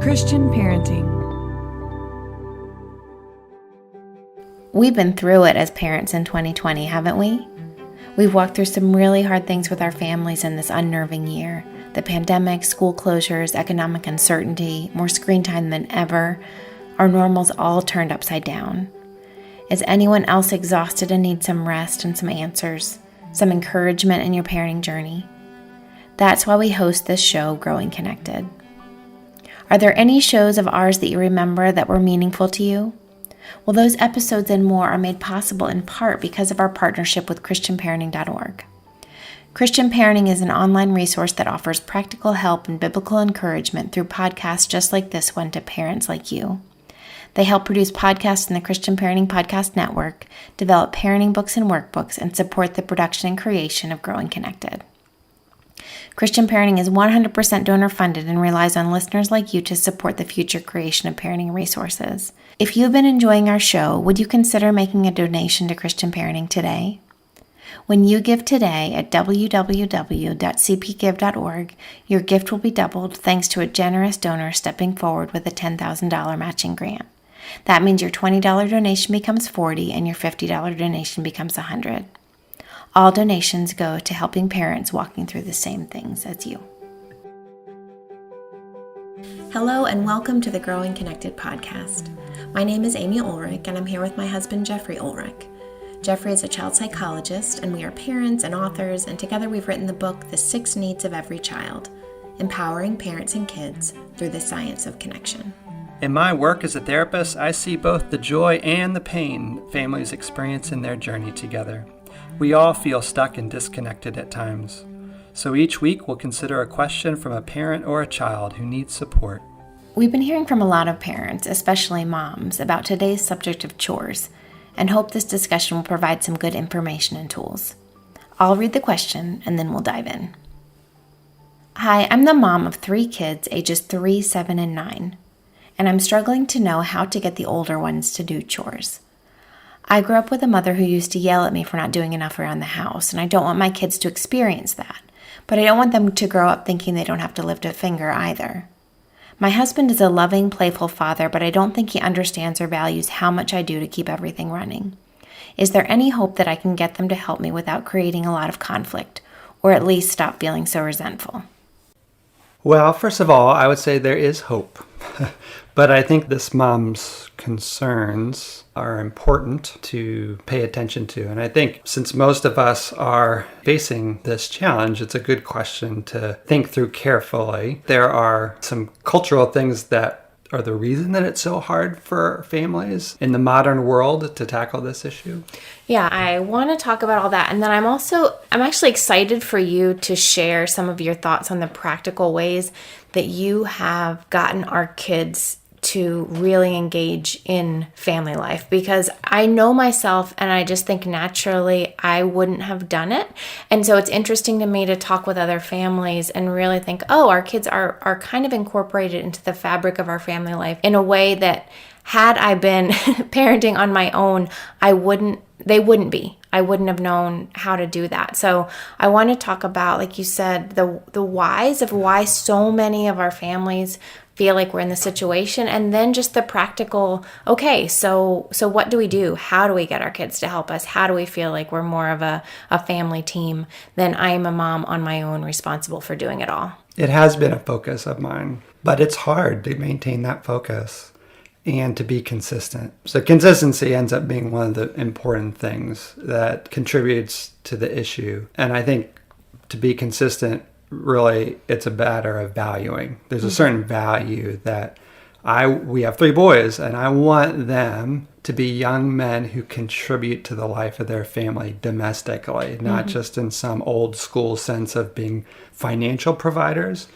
Christian parenting. We've been through it as parents in 2020, haven't we? We've walked through some really hard things with our families in this unnerving year. The pandemic, school closures, economic uncertainty, more screen time than ever. Our normals all turned upside down. Is anyone else exhausted and needs some rest and some answers, some encouragement in your parenting journey? That's why we host this show, Growing Connected. Are there any shows of ours that you remember that were meaningful to you? Well, those episodes and more are made possible in part because of our partnership with ChristianParenting.org. Christian Parenting is an online resource that offers practical help and biblical encouragement through podcasts just like this one to parents like you. They help produce podcasts in the Christian Parenting Podcast Network, develop parenting books and workbooks, and support the production and creation of Growing Connected. Christian Parenting is 100% donor-funded and relies on listeners like you to support the future creation of parenting resources. If you've been enjoying our show, would you consider making a donation to Christian Parenting today? When you give today at www.cpgive.org, your gift will be doubled thanks to a generous donor stepping forward with a $10,000 matching grant. That means your $20 donation becomes $40 and your $50 donation becomes $100. All donations go to helping parents walking through the same things as you. Hello and welcome to the Growing Connected podcast. My name is Amy Ulrich and I'm here with my husband Jeffrey Ulrich. Jeffrey is a child psychologist and we are parents and authors, and together we've written the book The 6 Needs of Every Child, Empowering Parents and Kids Through the Science of Connection. In my work as a therapist, I see both the joy and the pain families experience in their journey together. We all feel stuck and disconnected at times. So each week we'll consider a question from a parent or a child who needs support. We've been hearing from a lot of parents, especially moms, about today's subject of chores, and hope this discussion will provide some good information and tools. I'll read the question and then we'll dive in. Hi, I'm the mom of 3 kids ages 3, 7, and 9, and I'm struggling to know how to get the older ones to do chores. I grew up with a mother who used to yell at me for not doing enough around the house, and I don't want my kids to experience that, but I don't want them to grow up thinking they don't have to lift a finger either. My husband is a loving, playful father, but I don't think he understands or values how much I do to keep everything running. Is there any hope that I can get them to help me without creating a lot of conflict, or at least stop feeling so resentful? Well, first of all, I would say there is hope. But I think this mom's concerns are important to pay attention to. And I think since most of us are facing this challenge, it's a good question to think through carefully. There are some cultural things that are the reason that it's so hard for families in the modern world to tackle this issue. Yeah, I want to talk about all that. And then I'm actually excited for you to share some of your thoughts on the practical ways that you have gotten our kids to really engage in family life, because I know myself and I just think naturally I wouldn't have done it. And so it's interesting to me to talk with other families and really think, oh, our kids are kind of incorporated into the fabric of our family life in a way that had I been parenting on my own, they wouldn't be. I wouldn't have known how to do that. So I want to talk about, like you said, the whys of why so many of our families feel like we're in this situation, and then just the practical, okay, so what do we do? How do we get our kids to help us? How do we feel like we're more of a family team than I am a mom on my own responsible for doing it all? It has been a focus of mine, but it's hard to maintain that focus and to be consistent. So consistency ends up being one of the important things that contributes to the issue. And I think to be consistent, really, it's a matter of valuing. There's a certain value that we have 3 boys, and I want them to be young men who contribute to the life of their family domestically, not just in some old school sense of being financial providers,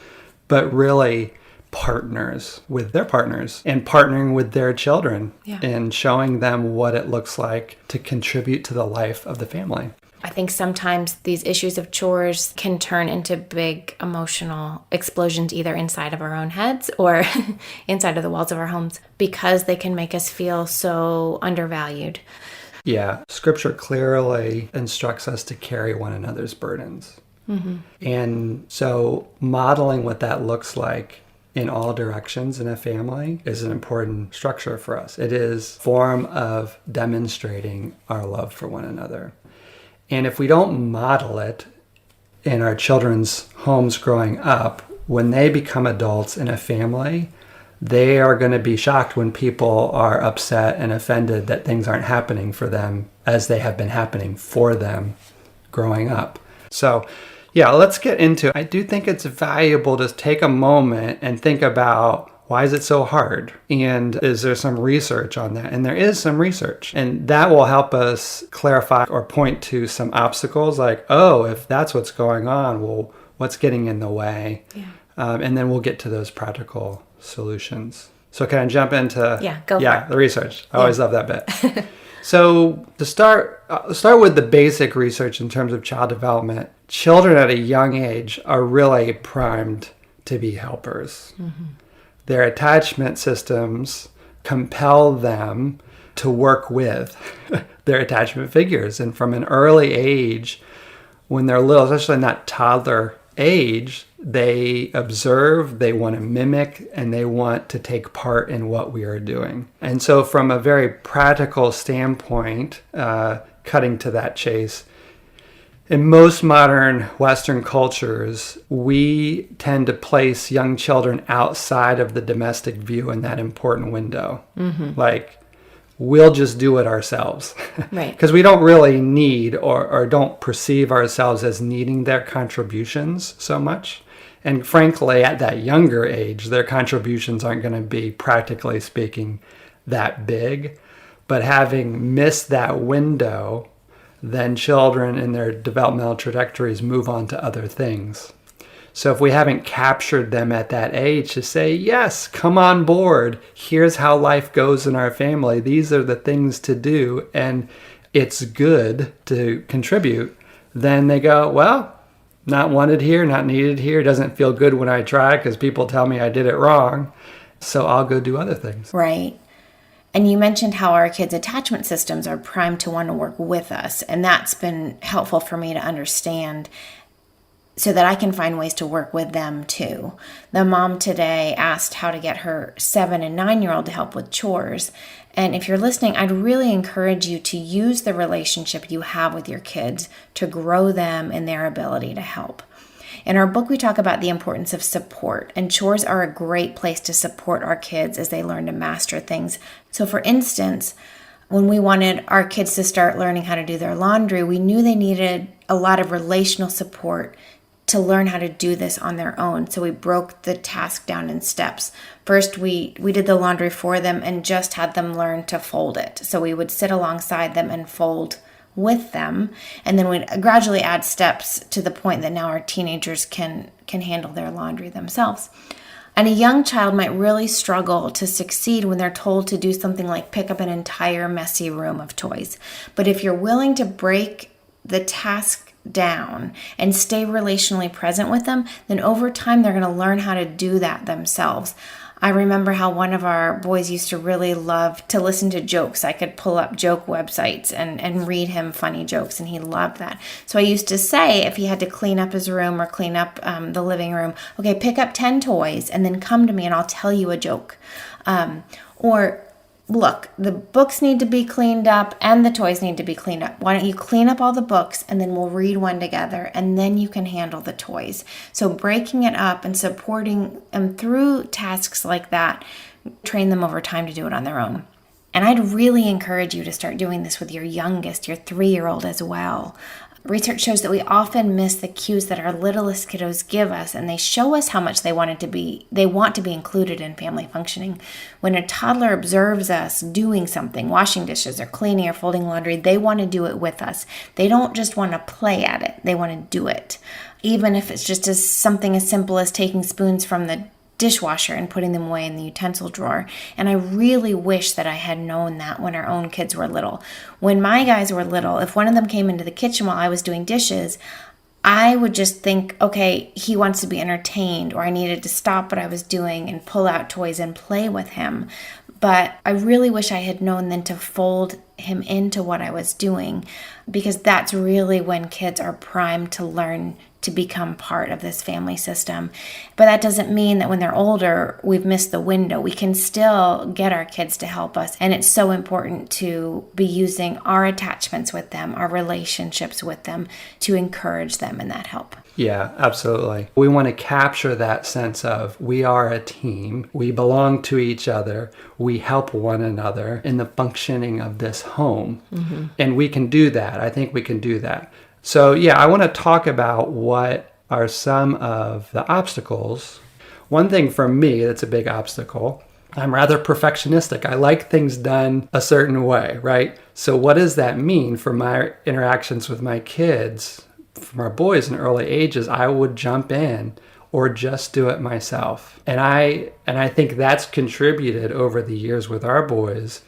but really partners with their partners and partnering with their children and showing them what it looks like to contribute to the life of the family. I think sometimes these issues of chores can turn into big emotional explosions either inside of our own heads or inside of the walls of our homes, because they can make us feel so undervalued. Yeah, Scripture clearly instructs us to carry one another's burdens. And so modeling what that looks like in all directions in a family is an important structure for us. It is a form of demonstrating our love for one another. And if we don't model it in our children's homes growing up, when they become adults in a family, they are going to be shocked when people are upset and offended that things aren't happening for them as they have been happening for them growing up. So, yeah, let's get into it. I do think it's valuable to take a moment and think about, why is it so hard? And is there some research on that? And there is some research. And that will help us clarify or point to some obstacles like, oh, if that's what's going on, well, what's getting in the way? Yeah. And then we'll get to those practical solutions. So can I jump into the research? I always love that bit. So to start with the basic research in terms of child development. Children at a young age are really primed to be helpers. Mm-hmm. Their attachment systems compel them to work with their attachment figures. And from an early age, when they're little, especially in that toddler age, they observe, they want to mimic, and they want to take part in what we are doing. And so from a very practical standpoint, cutting to that chase, in most modern Western cultures, we tend to place young children outside of the domestic view in that important window. Mm-hmm. Like, we'll just do it ourselves. Right. Because we don't really need or don't perceive ourselves as needing their contributions so much. And frankly, at that younger age, their contributions aren't going to be, practically speaking, that big. But having missed that window, then children in their developmental trajectories move on to other things. So if we haven't captured them at that age to say, yes, come on board, here's how life goes in our family, these are the things to do, and it's good to contribute, then they go, well, not wanted here, not needed here, doesn't feel good when I try because people tell me I did it wrong, so I'll go do other things. Right. And you mentioned how our kids' attachment systems are primed to want to work with us. And that's been helpful for me to understand so that I can find ways to work with them too. The mom today asked how to get her 7 and 9-year-old to help with chores. And if you're listening, I'd really encourage you to use the relationship you have with your kids to grow them in their ability to help. In our book, we talk about the importance of support, and chores are a great place to support our kids as they learn to master things. So for instance, when we wanted our kids to start learning how to do their laundry, we knew they needed a lot of relational support to learn how to do this on their own. So we broke the task down in steps. First, we did the laundry for them and just had them learn to fold it. So we would sit alongside them and fold with them, and then we'd gradually add steps to the point that now our teenagers can handle their laundry themselves. And a young child might really struggle to succeed when they're told to do something like pick up an entire messy room of toys. But if you're willing to break the task down and stay relationally present with them, then over time they're going to learn how to do that themselves. I remember how one of our boys used to really love to listen to jokes. I could pull up joke websites and read him funny jokes, and he loved that. So I used to say, if he had to clean up his room or clean up the living room, okay, pick up 10 toys and then come to me and I'll tell you a joke. Or look, the books need to be cleaned up and the toys need to be cleaned up. Why don't you clean up all the books and then we'll read one together and then you can handle the toys. So breaking it up and supporting them through tasks like that, train them over time to do it on their own. And I'd really encourage you to start doing this with your youngest, your 3-year-old as well. Research shows that we often miss the cues that our littlest kiddos give us, and they show us how much they want to be included in family functioning. When a toddler observes us doing something, washing dishes or cleaning or folding laundry, they want to do it with us. They don't just want to play at it, they want to do it. Even if it's just something as simple as taking spoons from the dishwasher and putting them away in the utensil drawer. And I really wish that I had known that when our own kids were little. When my guys were little, if one of them came into the kitchen while I was doing dishes, I would just think, okay, he wants to be entertained, or I needed to stop what I was doing and pull out toys and play with him. But I really wish I had known then to fold him into what I was doing, because that's really when kids are primed to learn to become part of this family system. But that doesn't mean that when they're older, we've missed the window. We can still get our kids to help us. And it's so important to be using our attachments with them, our relationships with them, to encourage them in that help. Yeah, absolutely. We want to capture that sense of we are a team. We belong to each other. We help one another in the functioning of this home. Mm-hmm. And we can do that. I think we can do that. So, yeah, I want to talk about what are some of the obstacles. One thing for me that's a big obstacle, I'm rather perfectionistic. I like things done a certain way, right? So what does that mean for my interactions with my kids? From our boys in early ages, I would jump in or just do it myself. And I think that's contributed over the years with our boys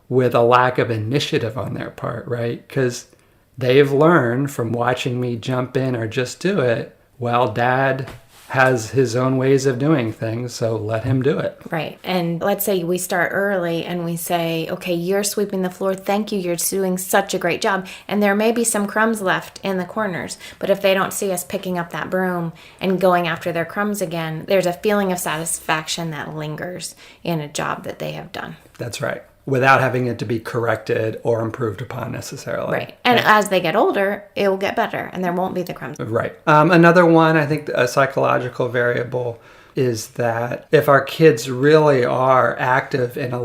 with a lack of initiative on their part, right? Because they've learned from watching me jump in or just do it, well, Dad has his own ways of doing things, so let him do it. Right. And let's say we start early and we say, okay, you're sweeping the floor. Thank you. You're doing such a great job. And there may be some crumbs left in the corners, but if they don't see us picking up that broom and going after their crumbs again, there's a feeling of satisfaction that lingers in a job that they have done. That's right. Without having it to be corrected or improved upon necessarily. Right. And as they get older, it will get better and there won't be the crumbs. Right. Another one, I think a psychological variable is that if our kids really are active in have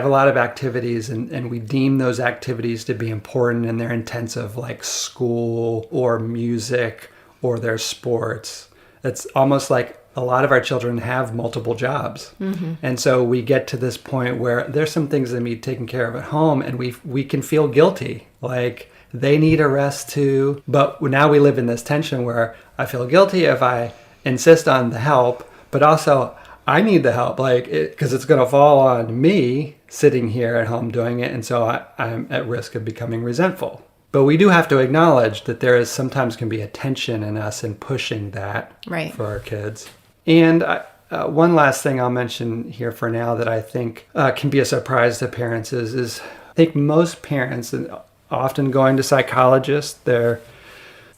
a lot of activities and we deem those activities to be important and they're intensive, like school or music or their sports, it's almost like a lot of our children have multiple jobs. Mm-hmm. And so we get to this point where there's some things that need taken care of at home and we can feel guilty. Like they need a rest too. But now we live in this tension where I feel guilty if I insist on the help, but also I need the help, because it's going to fall on me sitting here at home doing it. And so I'm at risk of becoming resentful. But we do have to acknowledge that there is sometimes can be a tension in us in pushing that right. for our kids. And one last thing I'll mention here for now that I think can be a surprise to parents is I think most parents, and often going to psychologists, they're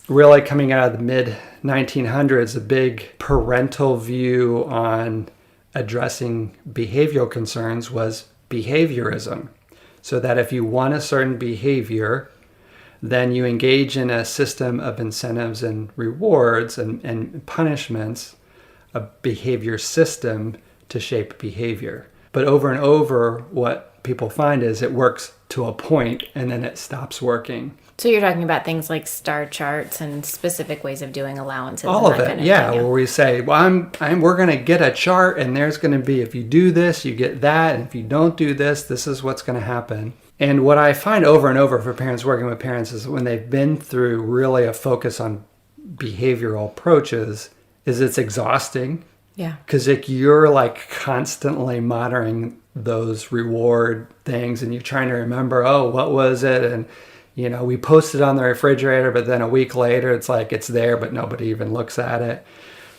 really coming out of the mid-1900s, a big parental view on addressing behavioral concerns was behaviorism. So that if you want a certain behavior, then you engage in a system of incentives and rewards and punishments, a behavior system to shape behavior. But over and over, what people find is it works to a point and then it stops working. So you're talking about things like star charts and specific ways of doing allowances. All of it, yeah. Where we say, well, we're going to get a chart and there's going to be, if you do this, you get that. And if you don't do this, this is what's going to happen. And what I find over and over for parents working with parents is when they've been through really a focus on behavioral approaches, is it's exhausting. Yeah. Because you're like constantly monitoring those reward things and you're trying to remember, oh, what was it? And, we posted on the refrigerator, but then a week later it's like it's there, but nobody even looks at it.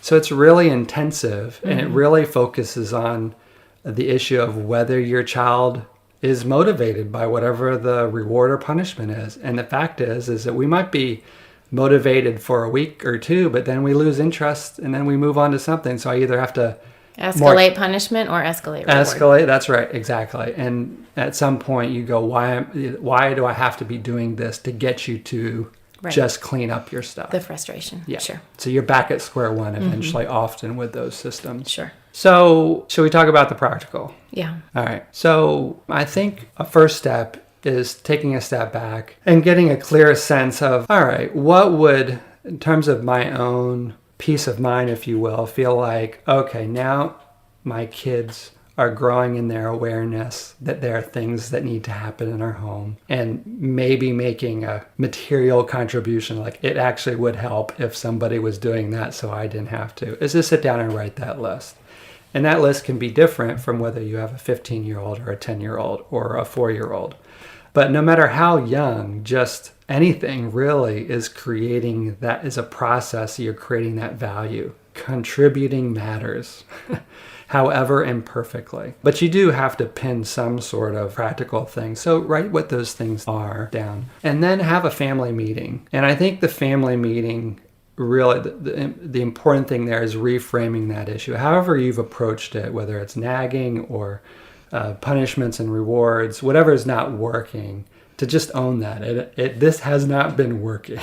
So it's really intensive and it really focuses on the issue of whether your child is motivated by whatever the reward or punishment is. And the fact is that we might be motivated for a week or two, but then we lose interest and then we move on to something. So I either have to escalate punishment or escalate reward. Escalate, that's right, exactly. And at some point you go, why do I have to be doing this to get you to just clean up your stuff? The frustration, yeah. Sure. So you're back at square one eventually, often with those systems. Sure. So should we talk about the practical? Yeah. All right. So I think a first step is taking a step back and getting a clear sense of, all right, what would, in terms of my own peace of mind, if you will, feel like, okay, now my kids are growing in their awareness that there are things that need to happen in our home and maybe making a material contribution, like it actually would help if somebody was doing that so I didn't have to, is to sit down and write that list. And that list can be different from whether you have a 15-year-old or a 10-year-old or a 4-year-old. But no matter how young, just anything really is creating that is a process. You're creating that value contributing matters, however imperfectly. But you do have to pin some sort of practical thing. So write what those things are down. And then have a family meeting. And I think the family meeting, really, the important thing there is reframing that issue. However you've approached it, whether it's nagging or punishments and rewards, whatever is not working, to just own that. This has not been working.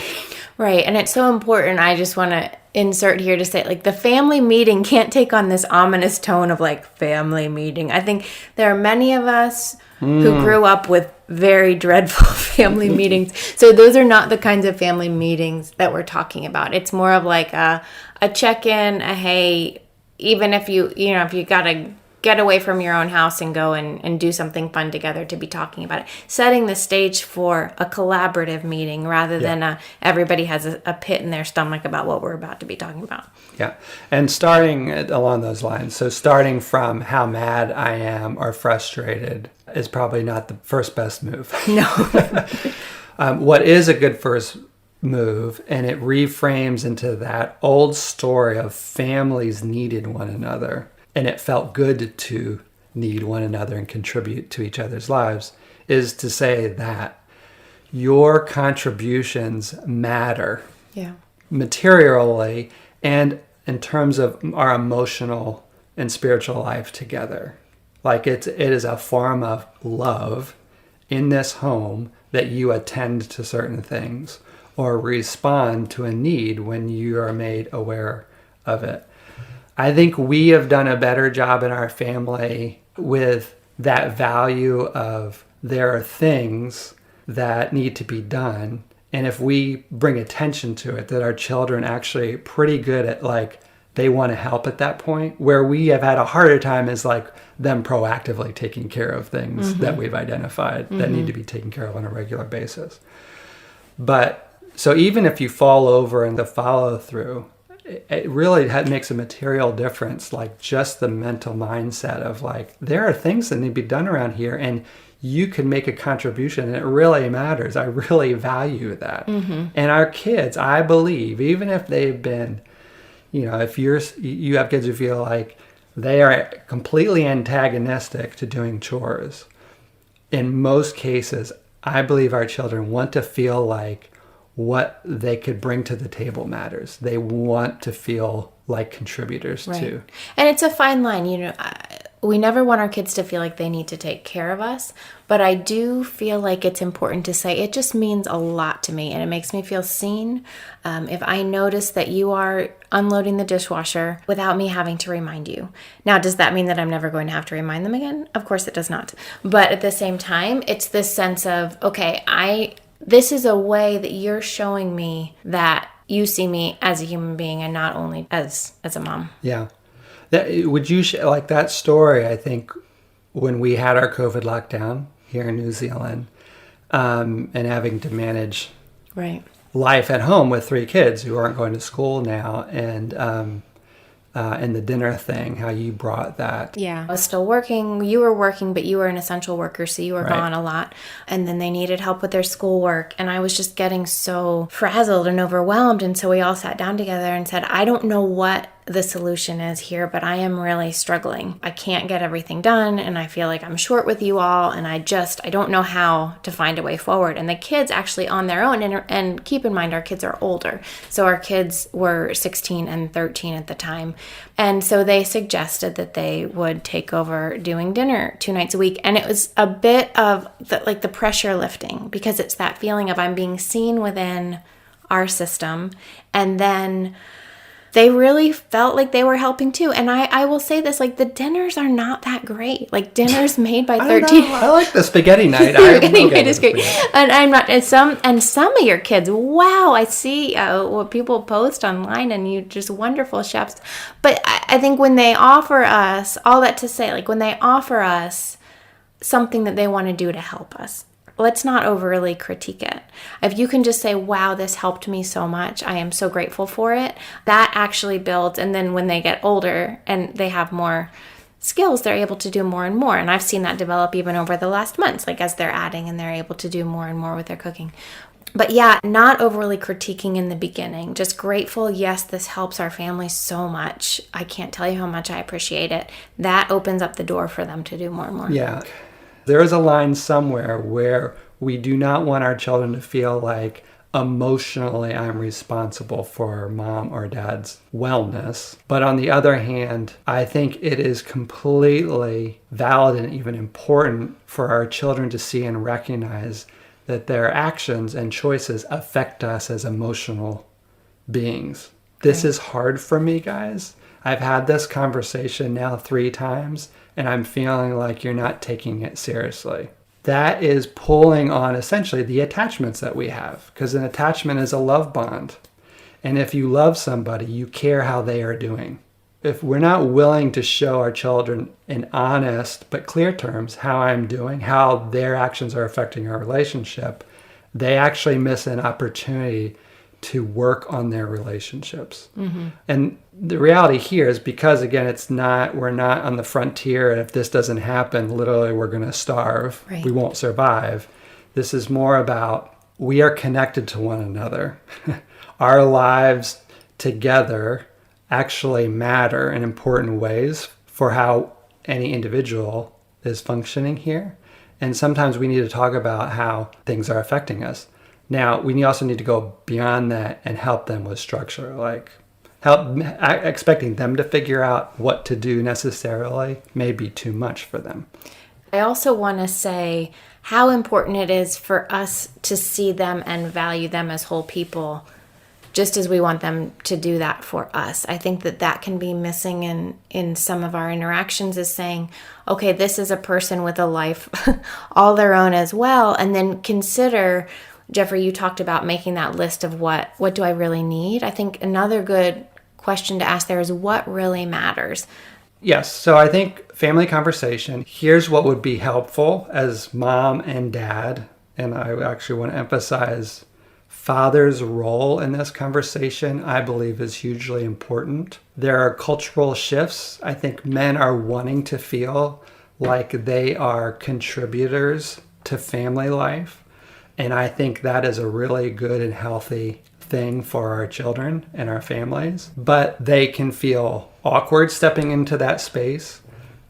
Right. And it's so important. I just want to insert here to say, like, the family meeting can't take on this ominous tone of like family meeting. I think there are many of us who grew up with very dreadful family meetings. So those are not the kinds of family meetings that we're talking about. It's more of like a check-in, a hey, even if if you got to get away from your own house and go and do something fun together, to be talking about it. Setting the stage for a collaborative meeting rather than everybody has a pit in their stomach about what we're about to be talking about. Yeah. And starting along those lines. So starting from how mad I am or frustrated is probably not the first best move. No. What is a good first move, and it reframes into that old story of families needed one another, and it felt good to need one another and contribute to each other's lives, is to say that your contributions matter. Yeah. Materially and in terms of our emotional and spiritual life together. Like it is a form of love in this home that you attend to certain things or respond to a need when you are made aware of it. I think we have done a better job in our family with that value of there are things that need to be done. And if we bring attention to it, that our children actually pretty good at like, they want to help at that point. Where we have had a harder time is like them proactively taking care of things that we've identified that need to be taken care of on a regular basis. But so even if you fall over in the follow through, it really makes a material difference, like just the mental mindset of like, there are things that need to be done around here and you can make a contribution and it really matters. I really value that. And our kids, I believe, even if they've been, if you have kids who feel like they are completely antagonistic to doing chores, in most cases, I believe our children want to feel like what they could bring to the table matters. They want to feel like contributors too. And it's a fine line. We never want our kids to feel like they need to take care of us, but I do feel like it's important to say it just means a lot to me and it makes me feel seen. If I notice that you are unloading the dishwasher without me having to remind you. Now, does that mean that I'm never going to have to remind them again? Of course it does not. But at the same time, it's this sense of, okay, this is a way that you're showing me that you see me as a human being and not only as a mom. Yeah. Would you like that story? I think when we had our COVID lockdown here in New Zealand, and having to manage life at home with 3 kids who aren't going to school now, and the dinner thing, how you brought that. Yeah. I was still working. You were working, but you were an essential worker, so you were gone a lot. And then they needed help with their schoolwork. And I was just getting so frazzled and overwhelmed. And so we all sat down together and said, I don't know what the solution is here, but I am really struggling. I can't get everything done, and I feel like I'm short with you all, and I don't know how to find a way forward. And the kids actually on their own, and keep in mind our kids are older, so our kids were 16 and 13 at the time, and so they suggested that they would take over doing dinner 2 nights a week, and it was a bit of the pressure lifting, because it's that feeling of I'm being seen within our system, and then they really felt like they were helping too. And I will say this, like the dinners are not that great. Like dinners made by 13. I like the spaghetti night. Spaghetti night is great. And I'm not, and some of your kids, wow, I see what people post online and you just wonderful chefs. But I think when they offer us, all that to say, like when they offer us something that they want to do to help us, let's not overly critique it. If you can just say, wow, this helped me so much, I am so grateful for it, that actually builds. And then when they get older and they have more skills, they're able to do more and more. And I've seen that develop even over the last months, like as they're adding and they're able to do more and more with their cooking. But yeah, not overly critiquing in the beginning. Just grateful. Yes, this helps our family so much. I can't tell you how much I appreciate it. That opens up the door for them to do more and more. Yeah. There is a line somewhere where we do not want our children to feel like emotionally I'm responsible for mom or dad's wellness. But on the other hand, I think it is completely valid and even important for our children to see and recognize that their actions and choices affect us as emotional beings. This is hard for me, guys. I've had this conversation now 3 times, and I'm feeling like you're not taking it seriously. That is pulling on essentially the attachments that we have, because an attachment is a love bond. And if you love somebody, you care how they are doing. If we're not willing to show our children in honest but clear terms how I'm doing, how their actions are affecting our relationship, they actually miss an opportunity to work on their relationships. Mm-hmm. And the reality here is because, again, we're not on the frontier, and if this doesn't happen, literally we're going to starve. Right. We won't survive. This is more about we are connected to one another. Our lives together actually matter in important ways for how any individual is functioning here. And sometimes we need to talk about how things are affecting us. Now, we also need to go beyond that and help them with structure, like expecting them to figure out what to do necessarily may be too much for them. I also want to say how important it is for us to see them and value them as whole people, just as we want them to do that for us. I think that can be missing in some of our interactions, is saying, okay, this is a person with a life all their own as well. And then consider, Jeffrey, you talked about making that list of what do I really need? I think another good question to ask there is what really matters? Yes. So I think family conversation, here's what would be helpful as mom and dad. And I actually want to emphasize father's role in this conversation, I believe, is hugely important. There are cultural shifts. I think men are wanting to feel like they are contributors to family life. And I think that is a really good and healthy thing for our children and our families. But they can feel awkward stepping into that space.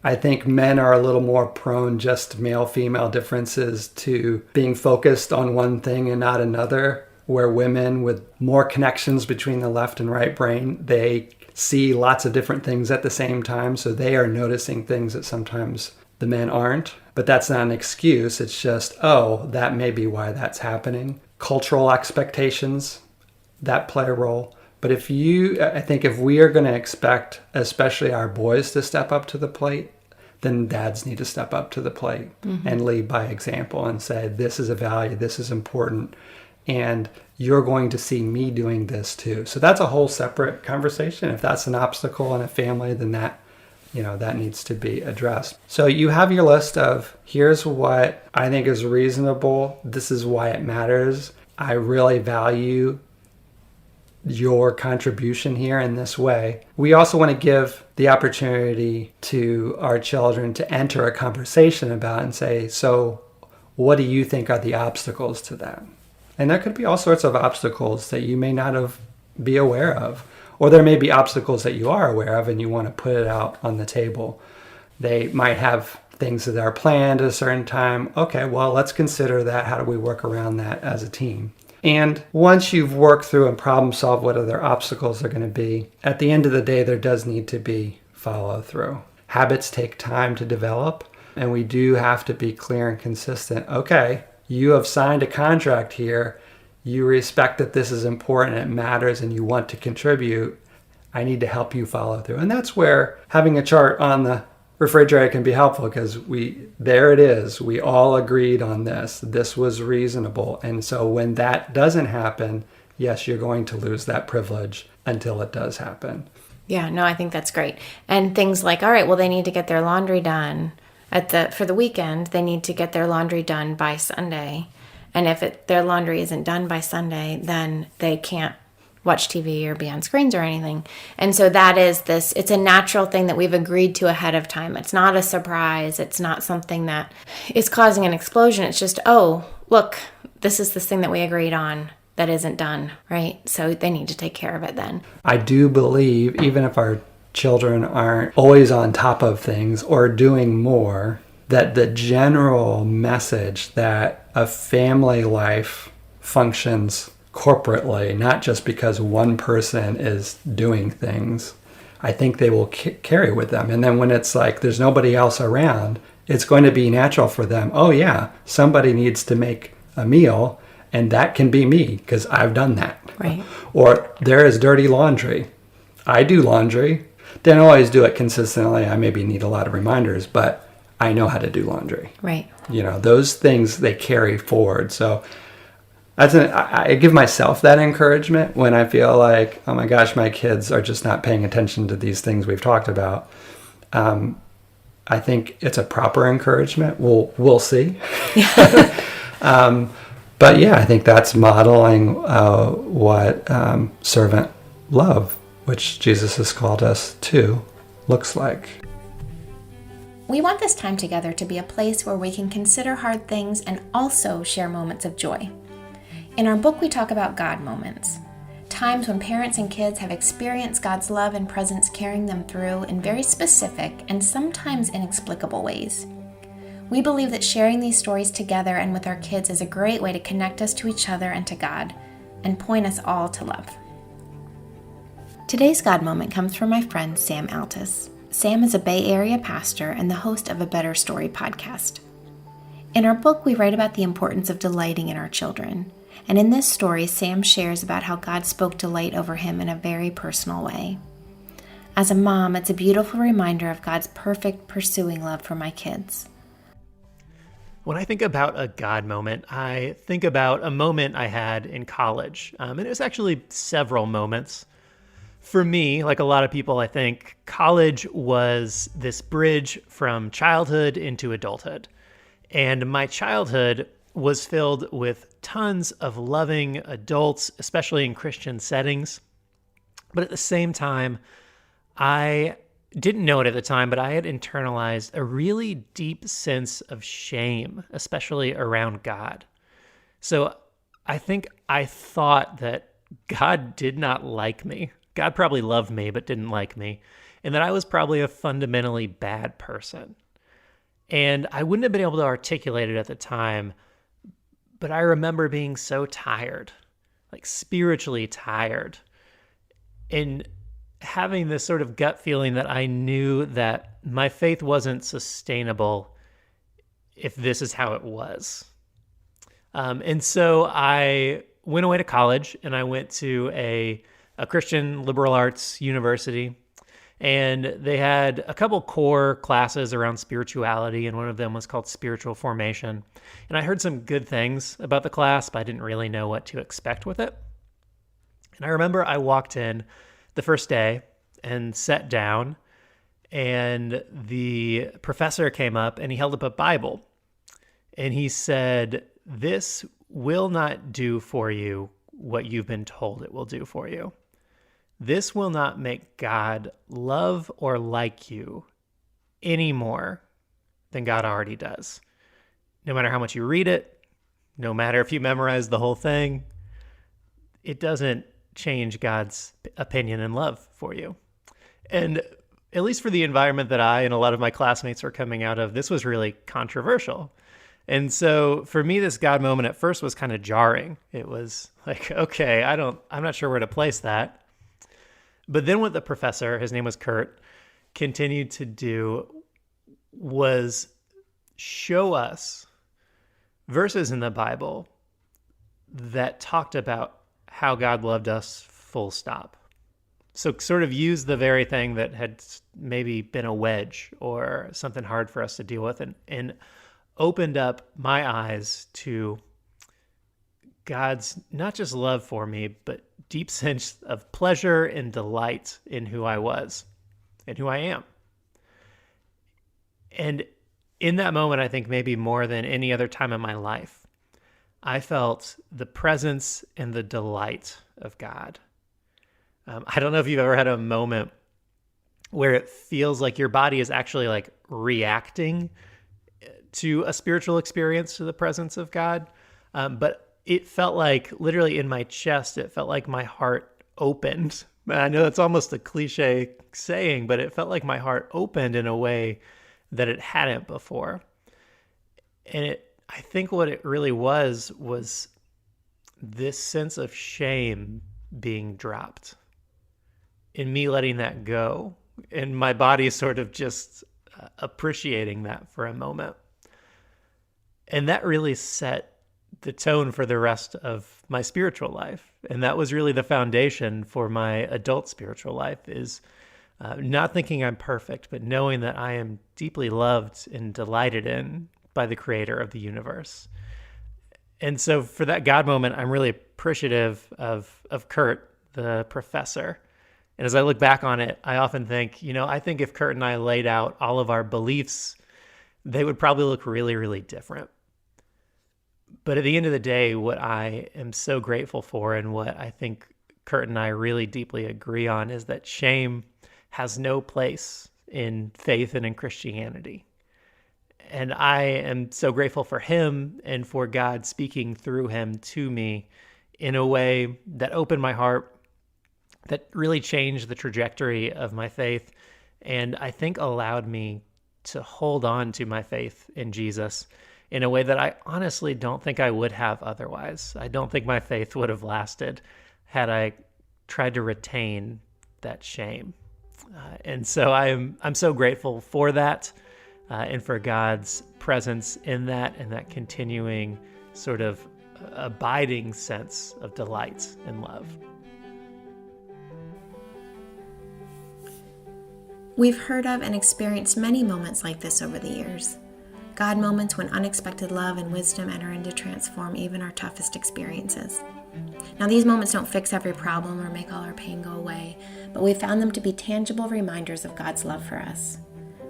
I think men are a little more prone, just male-female differences, to being focused on one thing and not another, where women with more connections between the left and right brain, they see lots of different things at the same time. So they are noticing things that sometimes the men aren't. But that's not an excuse. It's just, that may be why that's happening. Cultural expectations, that play a role. But I think if we are going to expect, especially our boys, to step up to the plate, then dads need to step up to the plate and lead by example and say, this is a value, this is important, and you're going to see me doing this too. So that's a whole separate conversation. If that's an obstacle in a family, then that needs to be addressed. So you have your list of, here's what I think is reasonable. This is why it matters. I really value your contribution here in this way. We also want to give the opportunity to our children to enter a conversation about and say, so what do you think are the obstacles to that? And there could be all sorts of obstacles that you may not be aware of. Or there may be obstacles that you are aware of and you want to put it out on the table. They might have things that are planned at a certain time. Okay, well, let's consider that. How do we work around that as a team? And once you've worked through and problem solved what other obstacles are going to be, at the end of the day, there does need to be follow through. Habits take time to develop, and we do have to be clear and consistent. Okay, you have signed a contract here. You respect that this is important, it matters, and you want to contribute. I need to help you follow through. And that's where having a chart on the refrigerator can be helpful, because there it is. We all agreed on this. This was reasonable. And so when that doesn't happen, yes, you're going to lose that privilege until it does happen. Yeah, no, I think that's great. And things like, all right, well, they need to get their laundry done for the weekend. They need to get their laundry done by Sunday. And if their laundry isn't done by Sunday, then they can't watch TV or be on screens or anything. And so it's a natural thing that we've agreed to ahead of time. It's not a surprise. It's not something that is causing an explosion. It's just, look, this is this thing that we agreed on that isn't done, right? So they need to take care of it then. I do believe, even if our children aren't always on top of things or doing more, that the general message that a family life functions corporately, not just because one person is doing things, I think they will carry with them. And then when it's like there's nobody else around, it's going to be natural for them. Oh yeah, somebody needs to make a meal, and that can be me because I've done that. Right. Or there is dirty laundry. I do laundry. Don't always do it consistently. I maybe need a lot of reminders, but I know how to do laundry. Right. Those things they carry forward. So I give myself that encouragement when I feel like, oh my gosh, my kids are just not paying attention to these things we've talked about. I think it's a proper encouragement. We'll see. But yeah, I think that's modeling what servant love, which Jesus has called us to, looks like. We want this time together to be a place where we can consider hard things and also share moments of joy. In our book, we talk about God moments, times when parents and kids have experienced God's love and presence carrying them through in very specific and sometimes inexplicable ways. We believe that sharing these stories together and with our kids is a great way to connect us to each other and to God, and point us all to love. Today's God moment comes from my friend Sam Altis. Sam is a Bay Area pastor and the host of a Better Story podcast. In our book, we write about the importance of delighting in our children. And in this story, Sam shares about how God spoke delight over him in a very personal way. As a mom, it's a beautiful reminder of God's perfect pursuing love for my kids. When I think about a God moment, I think about a moment I had in college. And it was actually several moments. For me, like a lot of people, I think college was this bridge from childhood into adulthood. And my childhood was filled with tons of loving adults, especially in Christian settings. But at the same time, I didn't know it at the time, but I had internalized a really deep sense of shame, especially around God. So I think I thought that God did not like me. God probably loved me, but didn't like me. And that I was probably a fundamentally bad person. And I wouldn't have been able to articulate it at the time, but I remember being so tired, like spiritually tired, and having this sort of gut feeling that I knew that my faith wasn't sustainable if this is how it was. And so I went away to college, and I went to a Christian liberal arts university, and they had a couple core classes around spirituality, and one of them was called spiritual formation. And I heard some good things about the class, but I didn't really know what to expect with it. And I remember I walked in the first day and sat down, and the professor came up and he held up a Bible, and he said, "This will not do for you what you've been told it will do for you. This will not make God love or like you any more than God already does. No matter how much you read it, no matter if you memorize the whole thing, it doesn't change God's opinion and love for you." And at least for the environment that I and a lot of my classmates were coming out of, this was really controversial. And so for me, this God moment at first was kind of jarring. It was like, okay, I'm not sure where to place that. But then what the professor, his name was Kurt, continued to do was show us verses in the Bible that talked about how God loved us, full stop. So sort of use the very thing that had maybe been a wedge or something hard for us to deal with, and opened up my eyes to God's not just love for me, but deep sense of pleasure and delight in who I was and who I am. And in that moment, I think maybe more than any other time in my life, I felt the presence and the delight of God. I don't know if you've ever had a moment where it feels like your body is actually like reacting to a spiritual experience, to the presence of God. But it felt like literally in my chest, it felt like my heart opened. I know that's almost a cliche saying, but it felt like my heart opened in a way that it hadn't before. And I think what it really was this sense of shame being dropped, in me letting that go, and my body sort of just appreciating that for a moment. And that really set the tone for the rest of my spiritual life. And that was really the foundation for my adult spiritual life, is not thinking I'm perfect, but knowing that I am deeply loved and delighted in by the creator of the universe. And so for that God moment, I'm really appreciative of Kurt, the professor. And as I look back on it, I often think, I think if Kurt and I laid out all of our beliefs, they would probably look really, really different. But at the end of the day, what I am so grateful for, and what I think Kurt and I really deeply agree on, is that shame has no place in faith and in Christianity. And I am so grateful for him and for God speaking through him to me in a way that opened my heart, that really changed the trajectory of my faith, and I think allowed me to hold on to my faith in Jesus in a way that I honestly don't think I would have otherwise. I don't think my faith would have lasted had I tried to retain that shame. And so I'm so grateful for that, and for God's presence in that, and that continuing sort of abiding sense of delight and love. We've heard of and experienced many moments like this over the years. God moments when unexpected love and wisdom enter in to transform even our toughest experiences. Now, these moments don't fix every problem or make all our pain go away, but we found them to be tangible reminders of God's love for us.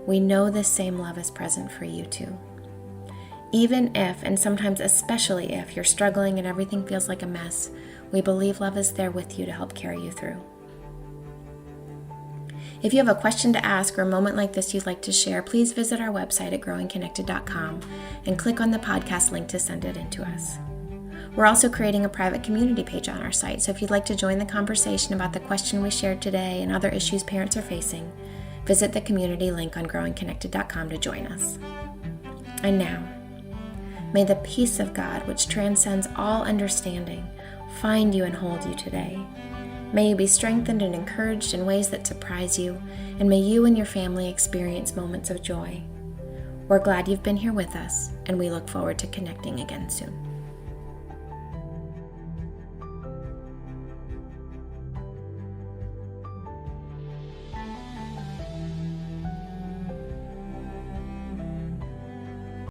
We know this same love is present for you too. Even if, and sometimes especially if, you're struggling and everything feels like a mess, we believe love is there with you to help carry you through. If you have a question to ask or a moment like this you'd like to share, please visit our website at growingconnected.com and click on the podcast link to send it in to us. We're also creating a private community page on our site, so if you'd like to join the conversation about the question we shared today and other issues parents are facing, visit the community link on growingconnected.com to join us. And now, may the peace of God, which transcends all understanding, find you and hold you today. May you be strengthened and encouraged in ways that surprise you, and may you and your family experience moments of joy. We're glad you've been here with us, and we look forward to connecting again soon.